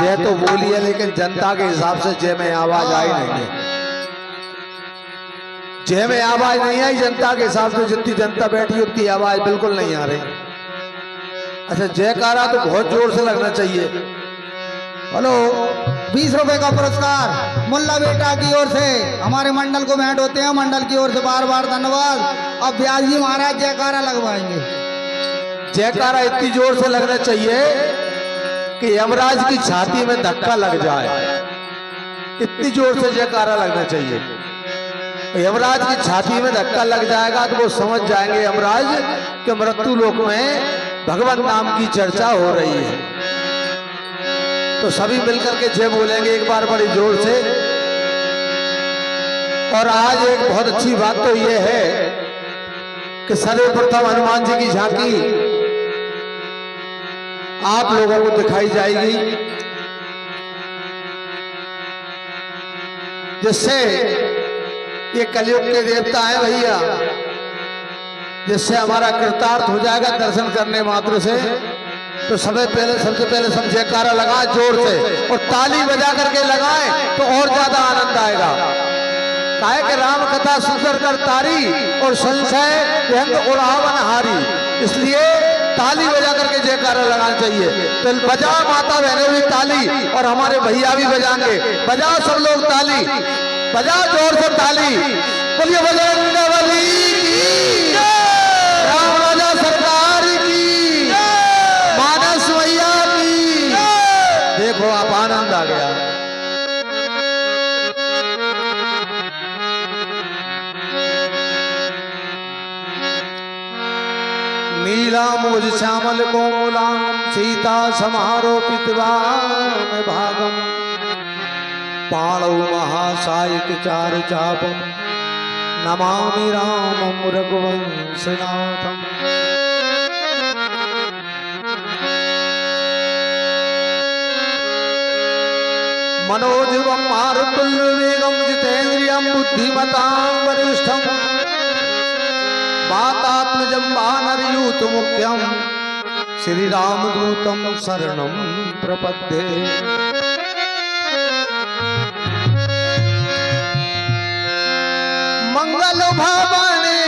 जय तो बोली है लेकिन जनता के हिसाब से जय में आवाज आई नहीं है। जय में आवाज नहीं आई जनता के हिसाब से, जितनी जनता बैठी उतनी आवाज बिल्कुल नहीं आ रही। अच्छा जयकारा तो बहुत जोर से लगना चाहिए। हेलो 20 रुपए का पुरस्कार मुल्ला बेटा की ओर से हमारे मंडल को भेंट होते हैं। मंडल की ओर से बार बार धन्यवाद। अब ब्याज जी महाराज जयकारा लगवाएंगे। जयकारा इतनी जोर से लगना चाहिए कि यमराज की छाती में धक्का लग जाए, इतनी जोर से जयकारा लगना चाहिए। यमराज की छाती में धक्का लग जाएगा तो वो समझ जाएंगे यमराज कि मृत्यु लोक में भगवान नाम की चर्चा हो रही है। तो सभी मिलकर के जय बोलेंगे एक बार बड़ी जोर से। और आज एक बहुत अच्छी बात तो यह है कि सर्वप्रथम हनुमान जी की झांकी आप लोगों को दिखाई जाएगी, जिससे ये कलयुग के देवता है भैया, जिससे हमारा कृतार्थ हो जाएगा दर्शन करने मात्र से। तो सबसे पहले सब जयकारा लगा जोर से और ताली बजा करके लगाए तो और ज्यादा आनंद आएगा। काहे कि राम कथा सुंदर कर तारी और संशय व्यंग उड़ावन हारी, इसलिए ताली बजा करके जयकारा लगाना चाहिए। तो बजा माता बहने हुई ताली और हमारे भैया भी बजाएंगे। बजाओ सब लोग ताली, बजाओ जोर से ताली। बोलिए बजरंगबली की, राम राजा सरकार की, मानस मैया की। देखो आप आनंद आ गया। नीलाम्बुज श्यामल कोमलांगम सीता समारोपित वाम भागम पाणौ महासायिक चारु चापम नमामि रामं रघुवंशनाथम। मनोजवं मारुतुल्यवेगं जितेन्द्रियं बुद्धिमतां वरिष्ठं वातात्मजं वानरयूथमुख्यं श्रीरामदूतं शरणं प्रपद्ये। मंगल भवने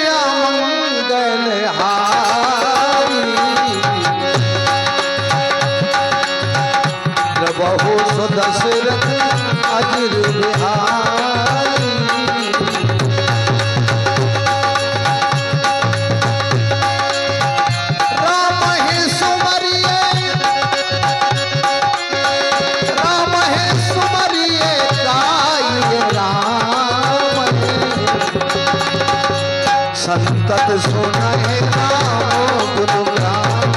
मंगल हारी प्रभु सुदशरथ अजिर बिहारी। राम है सुमरिए गाइए राम संतत सुनाए राम गुणगान,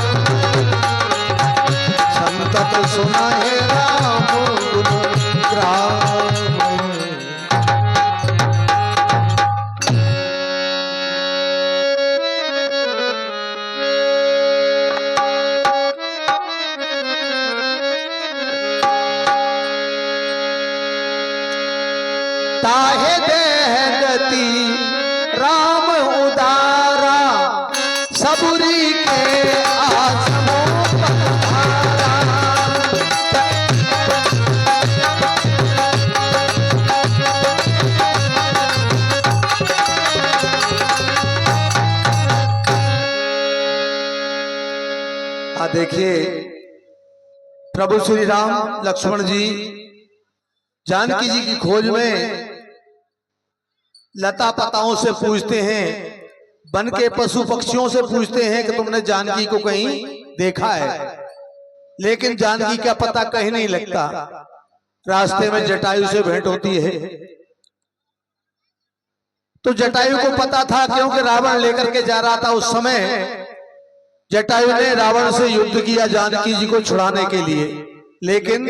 संतत सुनाए राम गुणगान। ताहे देह गति राम उदारा सबुरी के आसमों पधारा। देखिए प्रभु श्री राम लक्ष्मण जी जानकी जी की खोज में लता पताओं से पूछते हैं, वन के पशु पक्षियों से पूछते हैं कि तुमने जानकी को कहीं देखा है, लेकिन जानकी का पता कहीं नहीं लगता। रास्ते में जटायु से भेंट होती है तो जटायु को पता था, क्योंकि रावण लेकर के जा रहा था। उस समय जटायु ने रावण से युद्ध किया जानकी जी को छुड़ाने के लिए, लेकिन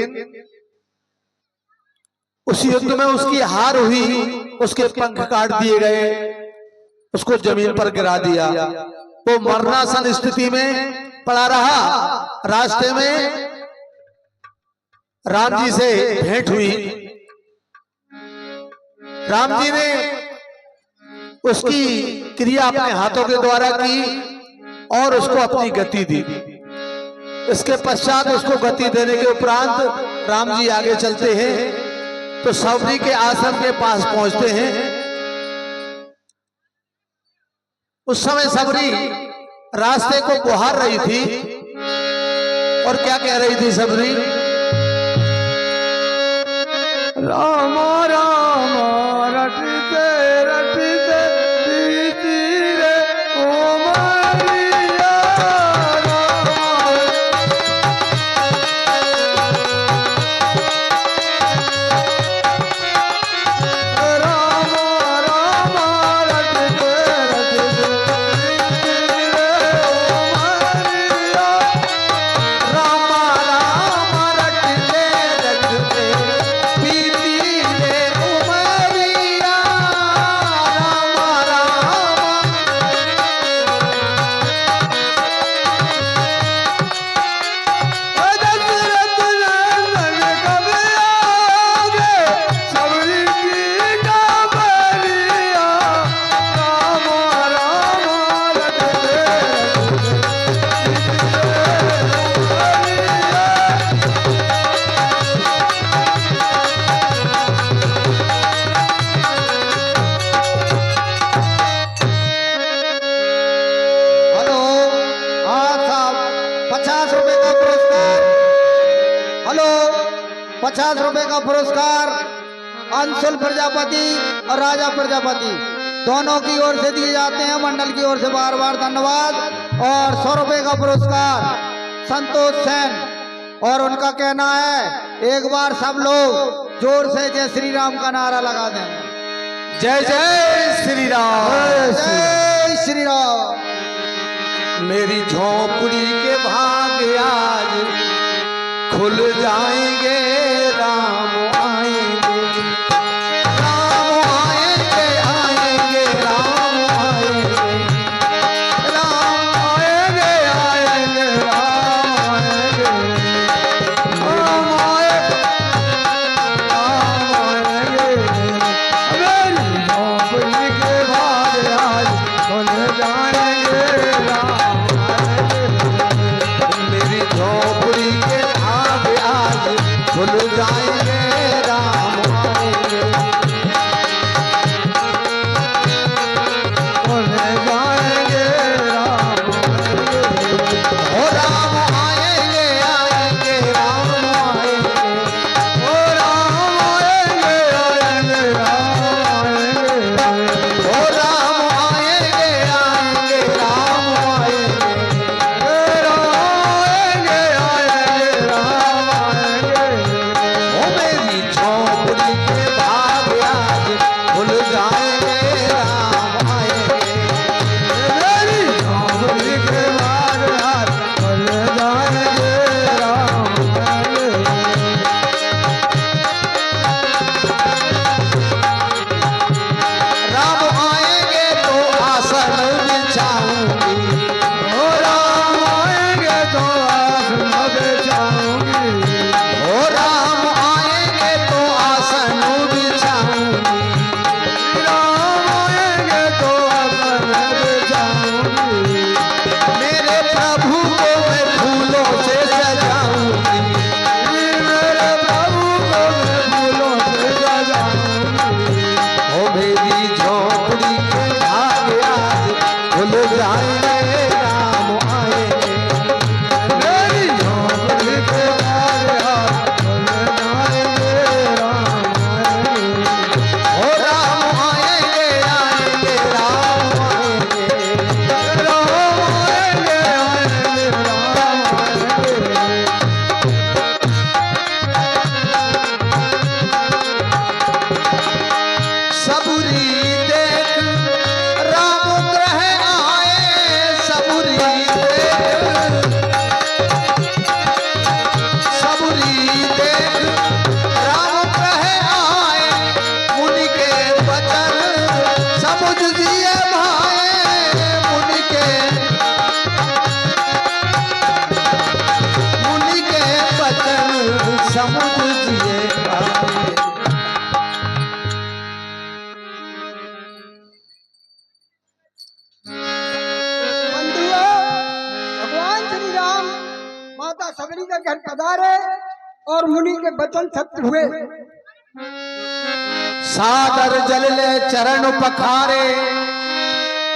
उस युद्ध में उसकी हार हुई, उसके पंख काट दिए गए, उसको जमीन पर गिरा दिया। वो मरणासन स्थिति में पड़ा रहा। रास्ते में राम जी से भेंट हुई। राम जी ने उसकी क्रिया अपने हाथों के द्वारा की और उसको अपनी गति दी। इसके पश्चात उसको गति देने के उपरांत राम जी आगे चलते हैं तो सबरी के आश्रम के पास पहुंचते हैं। उस समय सबरी रास्ते को पुहार रही थी और क्या कह रही थी सबरी? राम राम रटते रटते बीती रे उमरिया राम राम रटते रटते बीती रे उमरिया राम राम रटते रटते बीती रे उमरिया, राम राम। दशरथ नंदन कब आगे सबरी की काबरिया राम राम रटते हेलो, हाँ साहब, 50 रुपए का पुरस्कार। हेलो, 50 रुपए का पुरस्कार अंशुल प्रजापति और राजा प्रजापति दोनों की ओर से दिए जाते हैं। मंडल की ओर से बार बार धन्यवाद। और 100 रुपए का पुरस्कार संतोष सेन, और उनका कहना है एक बार सब लोग जोर से जय श्री राम का नारा लगा दें। जय जय श्री राम। जय श्री राम। मेरी झोपड़ी के भाग आज खुल जाएंगे, राम आएंगे, राम आएंगे, आएंगे, राम आएंगे, राम आएंगे, आएंगे, राम आएंगे, राम आएंगे, राम आएंगे। मेरी झोपड़ी के भाग आज खुल जाएंगे राम मेरी झोपड़ी के भाग आज खुल जाएंगे, राम आएंगे। खुल जाएंगे राम ओ राम आएंगे, आएंगे, राम आएंगे, ओ राम आएंगे आएंगे राम आएंगे ओ राम आएंगे, आएंगे, राम आएंगे, आएंगे आएंगे राम आएंगे ओ मेरी झोपड़ी के भाग आज खुल जाएंगे, राम आएंगे। मेरी झोपड़ी के भाग आज खुल जाएंगे राम आएंगे राम आएंगे तो आसन बिछाऊंगी, ओ राम आएंगे तो आसन बिछाऊंगी ओ राम आएंगे तो आसन बिछाऊंगी, राम आएंगे तो आसन बिछाऊंगी मेरे प्रभु को मैं फूलों से सजाऊंगी, मेरे प्रभु को मैं फूलों से सजाऊंगी ओ मेरी झोपड़ी के भाग आज खुल जाएंगे, राम आएंगे, मेरी झोपड़ी के भाग आज खुल जाएंगे राम आएंगे ओ राम आएंगे, आएंगे, राम आएंगे, राम आएंगे आएंगे राम आएंगे सबरी देख राम ग्रह आए, सबरी देख, सबरी देख राम ग्रह आए, मुनि के वचन समझ दिए भाए, मुनि के वचन समझ दिए भाए। सबरी का घर पधारे और मुनि के वचन सत्य हुए। सादर जल ले चरण पखारे,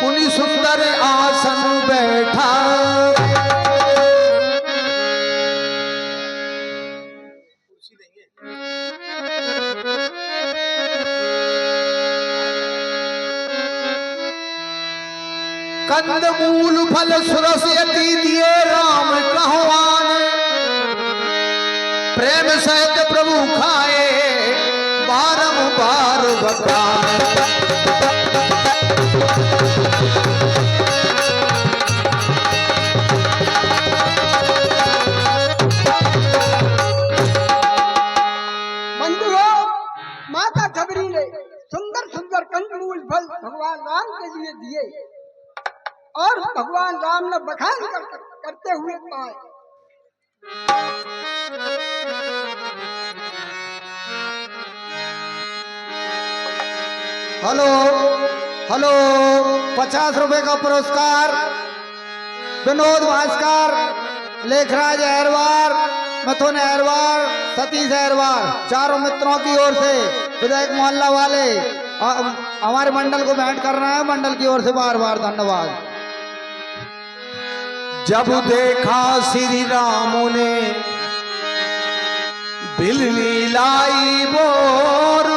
पुनि सुंदर आसन बैठा। कंद मूल फल सुरस यति दिए राम कहवान, प्रेम सहित प्रभु खाए बारंबार बखान। बंधुओं, माता सबरी ने सुंदर सुंदर कंदमूल फल भगवान राम के लिए दिए और भगवान राम ने बखान करते हुए पाए। हेलो हेलो, 50 रुपए का पुरस्कार विनोद भास्कर, लेखराज अहरवार, मिथुन अहरवार, सतीश अहरवार, चारों मित्रों की ओर से विधायक मोहल्ला वाले हमारे मंडल को भेंट कर रहे हैं। मंडल की ओर से बार बार धन्यवाद। जब देखा श्री राम ने बिलनी लाई बोर,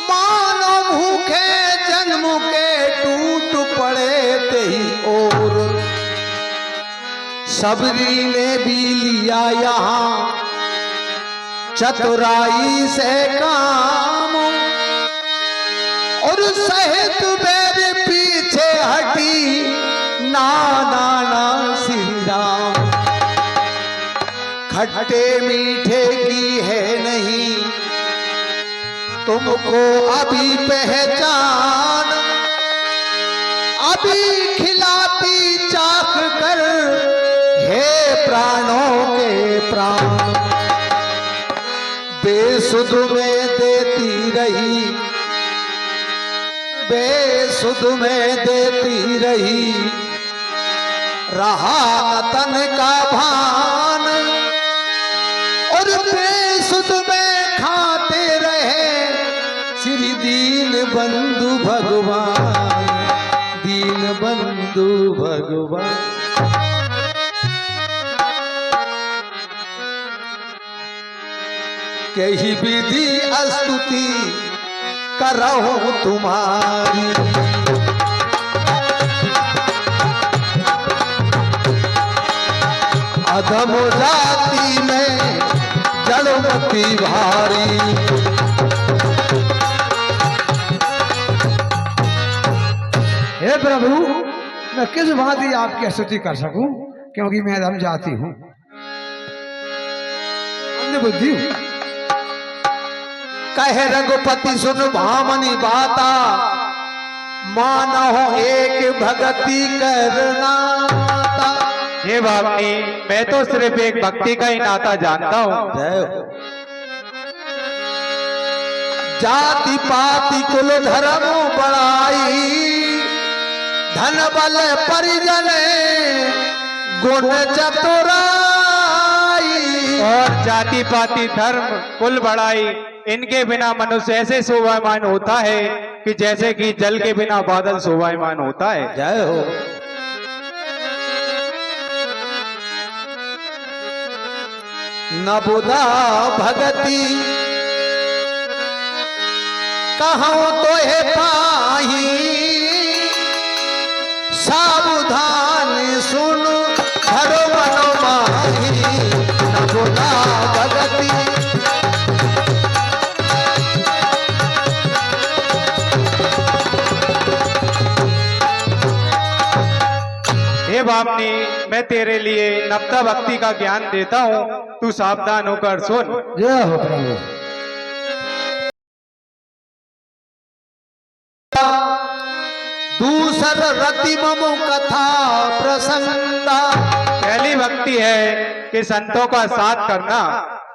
मानो भूखे जन्म के टूट पड़े तेई और। सबरी ने भी लिया यहाँ चतुराई से काम, और सहित मेरे पीछे हटी ना ना ना श्री राम। खट्टे मीठे की है नहीं तुमको अभी पहचान, अभी खिलाती चाख कर हे प्राणों के प्राण। बेसुध में देती रही, बेसुध में देती रही, रहा न तन का भान, और बेसुध में खाते रहे श्री दीन बंधु भगवान, दीन बंधु भगवान। कही विधि स्तुति करहु तुम्हारी, अधम जाति में जड़मती भारी। हे प्रभु, मैं किस भांति आपकी स्तुति कर सकूं, क्योंकि मैं अधम जाति हूं, अंध बुद्धि हूं। कहे रघुपति सुन भामनी बाता, मानो एक भगति करना। हे बापनी, मैं तो सिर्फ एक भक्ति का ही नाता जानता हूँ। जाति पाति कुल धर्म बड़ाई, धन बल परिजन गुण चतुराई। और जाति पाति धर्म कुल बढ़ाई, इनके बिना मनुष्य ऐसे शोभायमान होता है कि जैसे कि जल के बिना बादल शोभायमान होता है। जय हो। नबुदा भगति कहूँ तो है पाही, सावधान सुन धरो मनो माही। नबुदा भगति हे बापनी, मैं तेरे लिए नवता भक्ति का ज्ञान देता हूँ, तू सावधान होकर सुन। जय हो प्रभु। दूसर रति ममो कथा प्रसंगा। पहली भक्ति है कि संतों का साथ करना,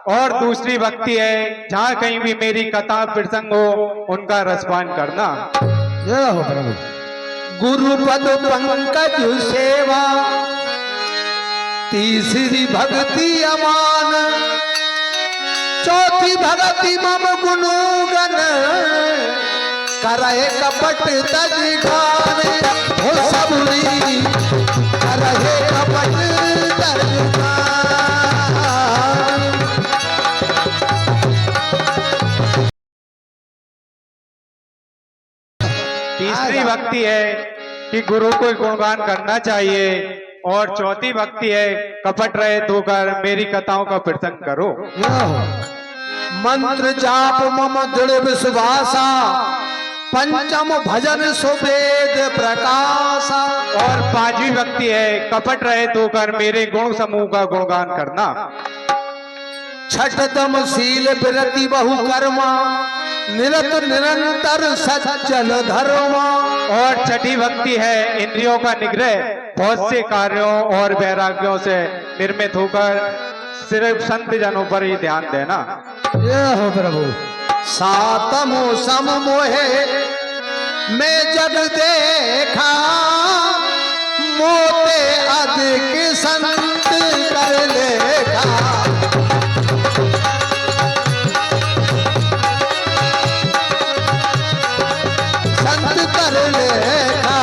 और दूसरी भक्ति है जहाँ कहीं भी मेरी कथा प्रसंग हो उनका रसपान करना। जय हो प्रभु। गुरु पद पंकज सेवा, तीसरी भक्ति अमान, चौथी भक्ति मम गुणगन, करहे कपट तज गान, हो सबरी करहे कपट तज गान। तीसरी भक्ति है कि गुरु को गुणगान करना चाहिए, और चौथी भक्ति है कपट रहे तो कर मेरी कथाओं का प्रसंग करो। मंत्र जाप मम दृढ़ विश्वासा, पंचम भजन सुवेद प्रकाशा। और पांचवी भक्ति है कपट रहे तो कर मेरे गुण समूह का गुणगान करना। छठतम शील विरति बहु कर्मा, निरत निरंतर सज्जन धर्मा। और छठी भक्ति है इंद्रियों का निग्रह, बहुत से कार्यों और वैराग्यों से निर्मित होकर सिर्फ संत जनों पर ही ध्यान देना। ये हो प्रभु। सातमो सम मोहे मैं जग देखा, मोते अधिक संत कर लेखा। संत कर लेखा,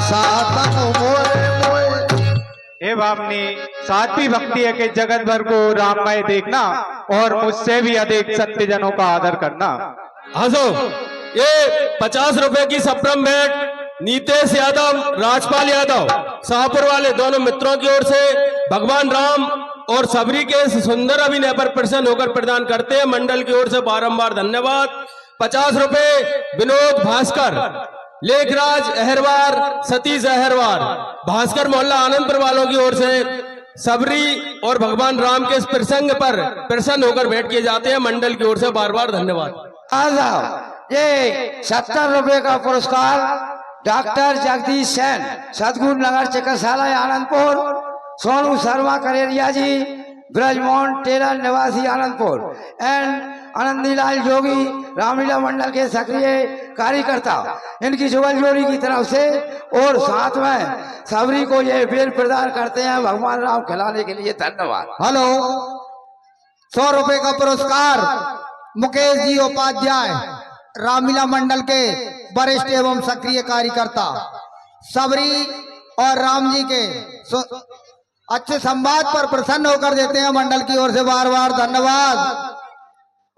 सातम मोहे मोहे। हे भावनी, सातवीं भक्ति है कि जगत भर को राममय देखना और मुझसे भी अधिक सत्य जनों का आदर करना। हंसो, ये 50 रुपए की सप्रम भेंट नीतेश यादव, राजपाल यादव, शाहपुर वाले दोनों मित्रों की ओर से भगवान राम और सबरी के इस सुंदर अभिनय पर प्रसन्न होकर प्रदान करते हैं। मंडल की ओर से बारंबार धन्यवाद। 50 रुपए विनोद भास्कर, लेखराज अहरवार, सतीश अहरवार, भास्कर मोहल्ला आनंदपुर वालों की ओर से सबरी और भगवान राम के इस प्रसंग पर प्रसन्न होकर भेंट किए जाते हैं। मंडल की ओर से बार बार धन्यवाद। ये 70 रुपए का पुरस्कार डॉक्टर जगदीश सेन, सदगुरु नगर चिकित्सालय आनंदपुर, सोनू शर्मा करेरिया जी, ब्रजमोहन टेलर निवासी आनंदपुर, एंड आनंदीलाल जोगी रामलीला मंडल के सक्रिय कार्यकर्ता, इनकी जुगल जोड़ी की तरफ से। और साथ में सबरी को ये बेल प्रदान करते हैं भगवान राम खिलाने के लिए। धन्यवाद। हेलो, 100 रुपए का पुरस्कार मुकेश जी उपाध्याय, रामलीला मंडल के वरिष्ठ एवं सक्रिय कार्यकर्ता, सबरी और राम जी के अच्छे संवाद पर प्रसन्न होकर देते हैं। मंडल की ओर से बार बार धन्यवाद।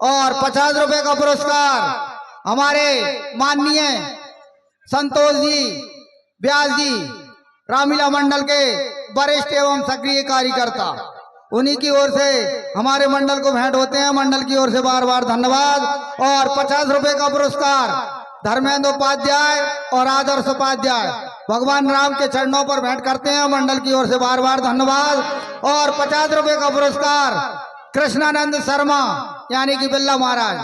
और 50 रुपए का पुरस्कार हमारे माननीय संतोष जी व्यास जी, रामलीला मंडल के वरिष्ठ एवं सक्रिय कार्यकर्ता, उन्हीं की ओर से हमारे मंडल को भेंट होते हैं। मंडल की ओर से बार बार धन्यवाद। और 50 रुपए का पुरस्कार धर्मेंद्र उपाध्याय और आदर्श उपाध्याय, भगवान राम के चरणों पर भेंट करते हैं। मंडल की ओर से बार बार धन्यवाद। और 50 रुपए का पुरस्कार कृष्णानंद शर्मा यानी कि बिल्ला महाराज,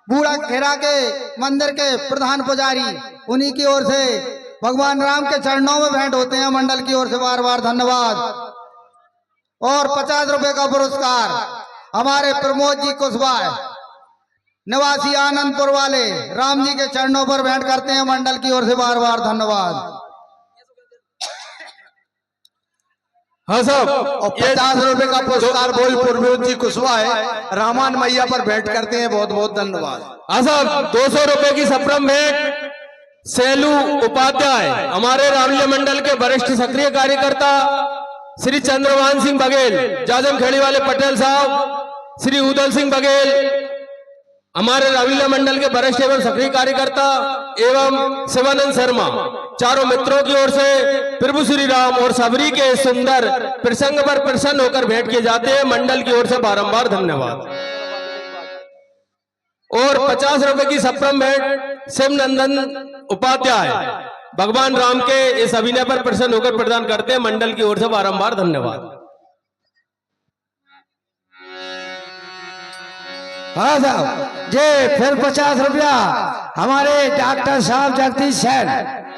बूढ़ा खेरा के मंदिर के प्रधान पुजारी, उन्हीं की ओर से भगवान राम के चरणों में भेंट होते हैं। मंडल की ओर से बार बार धन्यवाद। और 50 रुपए का पुरस्कार हमारे प्रमोद जी कुशवाहा, निवासी आनंदपुर वाले, राम जी के चरणों पर भेंट करते हैं। मंडल की ओर से बार बार धन्यवाद। हाँ साहब, और 50 रुपए का पुरस्कार प्रमोद जी कुशवाहा रामान मैया पर भेंट करते हैं। बहुत बहुत धन्यवाद। हाँ साहब, 200 रुपए की सप्रम भेंट सेलू उपाध्याय, हमारे रामलीला मंडल के वरिष्ठ सक्रिय कार्यकर्ता श्री चंद्रभान सिंह बघेल, जाजम खेड़ी वाले पटेल साहब, श्री उदल सिंह बघेल, हमारे रामलीला मंडल के वरिष्ठ एवं सक्रिय कार्यकर्ता एवं शिवानंद शर्मा, चारों मित्रों की ओर से प्रभु श्री राम और सबरी के सुंदर प्रसंग पर प्रसन्न होकर भेंट किए जाते हैं। मंडल की ओर से बारंबार धन्यवाद। और 50 रुपए की सप्रम भेंट शिवनंदन उपाध्याय, भगवान राम के इस अभिनय पर प्रसन्न होकर प्रदान करते हैं। मंडल की ओर से बारंबार धन्यवाद। हाँ साहब, जे फिर 50 रुपया हमारे डॉक्टर साहब जगदीश सेन,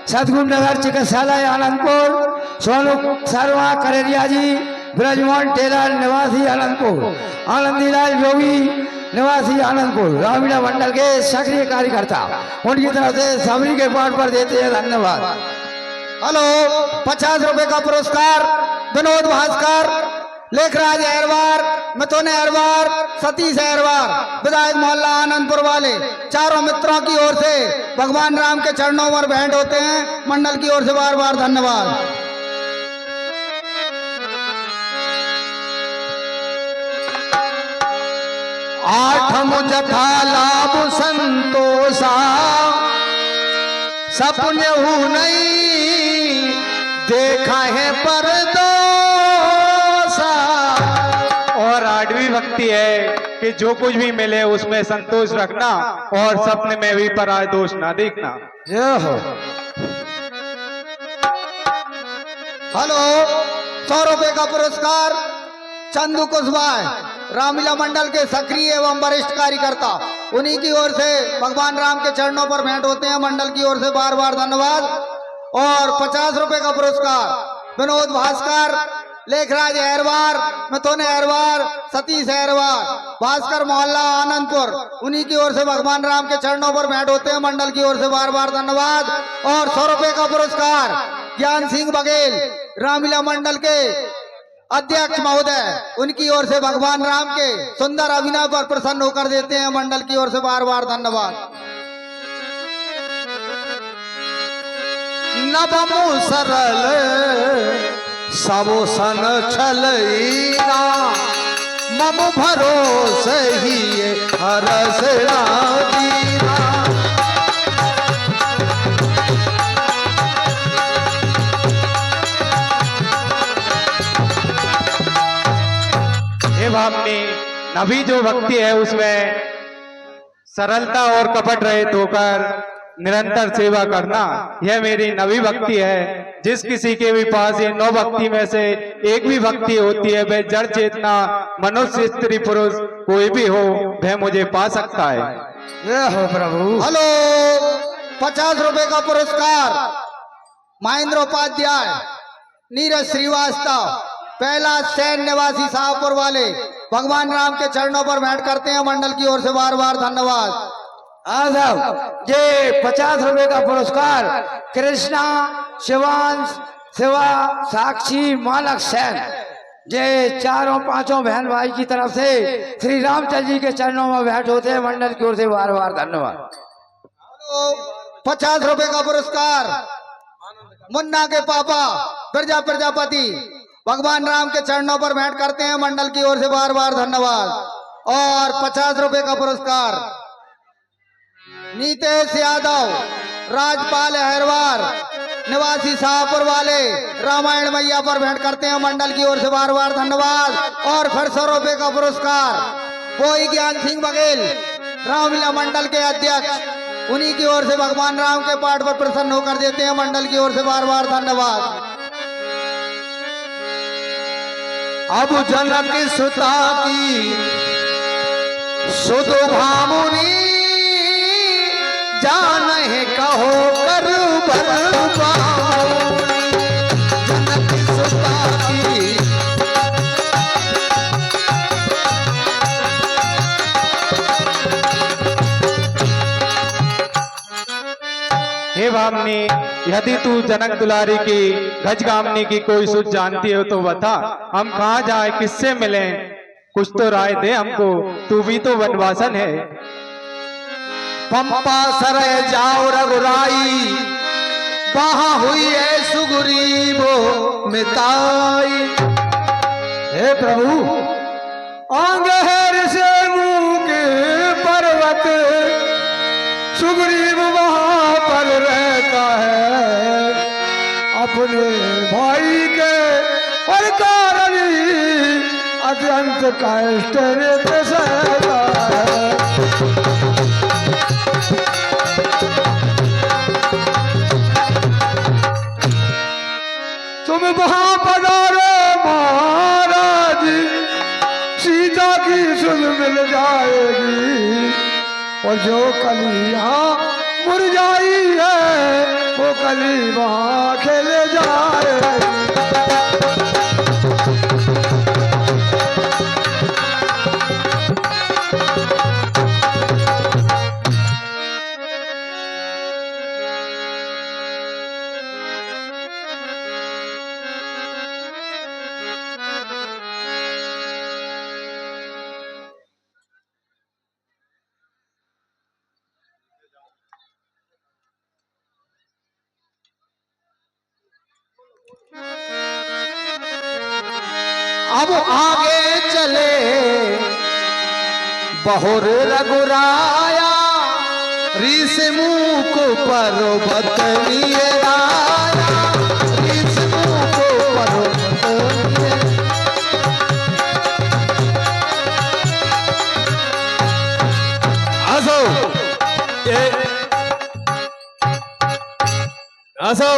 सदगुरु नगर चिकित्सालय आनंदपुर, सोनू शर्मा करेरिया जी, ब्रजमोहन टेलर निवासी आनंदपुर, आनंदीलाल जोगी निवासी आनंदपुर, रामलीला मंडल के सक्रिय कार्यकर्ता, उनकी तरफ से सबरी के पाठ पर देते हैं। धन्यवाद। हेलो, 50 रुपए का पुरस्कार विनोद भास्कर, लेखराज अहरवार, मिथुन अहरवार, सतीश अहरवार, विधायक मोहल्ला आनंदपुर वाले चारों मित्रों की ओर से भगवान राम के चरणों पर भेंट होते हैं। मंडल की ओर से बार बार धन्यवाद। आठम जथा लाभ संतोषा सपने नहीं देखा है परदोसा। और आठवीं भक्ति है कि जो कुछ भी मिले उसमें संतोष रखना और सपने में भी पराय दोष ना देखना। हेलो, 100 रुपए का पुरस्कार चंदू कुशवाहा, रामलीला मंडल के सक्रिय एवं वरिष्ठ कार्यकर्ता, उन्हीं की ओर से भगवान राम के चरणों पर भेंट होते हैं। मंडल की ओर से बार बार धन्यवाद। और 50 रुपए का पुरस्कार विनोद भास्कर, लेखराज अहरवार, मिथुन अहरवार, सतीश अहरवार, भास्कर मोहल्ला आनंदपुर, उन्हीं की ओर से भगवान राम के चरणों पर भेंट होते हैं। मंडल की ओर से बार बार धन्यवाद। और 100 रुपए का पुरस्कार ज्ञान सिंह बघेल, रामलीला मंडल के अध्यक्ष महोदय, उनकी ओर से भगवान राम के सुंदर अभिनय पर प्रसन्न होकर देते हैं। मंडल की ओर से बार बार धन्यवाद। नवमु सरल सबो सन छलईना मम भरोस ही हरस दीना। हे भावनी, नवी जो भक्ति है उसमें सरलता और कपट रहित होकर निरंतर सेवा करना, यह मेरी नवी भक्ति है। जिस किसी के भी पास ये 9 भक्ति में से एक भी भक्ति होती है, वह जड़ चेतना मनुष्य स्त्री पुरुष कोई भी हो वह मुझे पा सकता है। जय हो प्रभु। हेलो, 50 रुपए का पुरस्कार महेंद्र उपाध्याय, नीरज श्रीवास्तव, पहला सैन निवासी शाहपुर वाले भगवान राम के चरणों पर भेंट करते हैं। मंडल की ओर से बार बार धन्यवाद। साहब, ये 50 रुपए का पुरस्कार कृष्णा, शिवांश, शिवा, साक्षी, मालक सैन, ये चारों पांचों बहन भाई की तरफ से श्री रामचंद्र जी के चरणों में भेंट होते हैं। मंडल की ओर से बार बार धन्यवाद। 50 रुपए का पुरस्कार मुन्ना के पापा बिरजा प्रजापति, भगवान राम के चरणों पर भेंट करते हैं। मंडल की ओर से बार बार धन्यवाद। और 50 रुपए का पुरस्कार नीतेश यादव, राजपाल अहरवार, निवासी शाहपुर वाले रामायण मैया पर भेंट करते हैं। मंडल की ओर से बार बार धन्यवाद। और फिर 100 रुपए का पुरस्कार वही ज्ञान सिंह बघेल, रामलीला मंडल के अध्यक्ष, उन्हीं की ओर से भगवान राम के पाठ पर प्रसन्न होकर देते हैं। मंडल की ओर से बार बार धन्यवाद। अब जनक सुता की सुधो भामुनी जान है कहो कर बरबानी। जनक सुता की हे भामनी, यदि तू जनक दुलारी की गजगामनी की कोई सुध जानती हो तो बता, हम कहाँ जाए, किससे मिले, कुछ तो राय दे हमको, तू भी तो वनवासन है। पंपा सरे जाओ रघुराई, वहां हुई है सुग्रीवो मिताई। हे प्रभु, आंगहर से मुंह के पर्वत सुग्रीव वहां पर रहता है, अपने भाई के और कारण अत्यंत कष्ट में सहता है। तुम वहां पधारो महाराज, सीता की सुध मिल जाएगी, और जो कली यहाँ मुरझाई है वो कली वहां खिल जाएगी। अब आगे चले बहुर रघुराया ऋष मुख पर्वत राया ऋष मुख पर्वत असो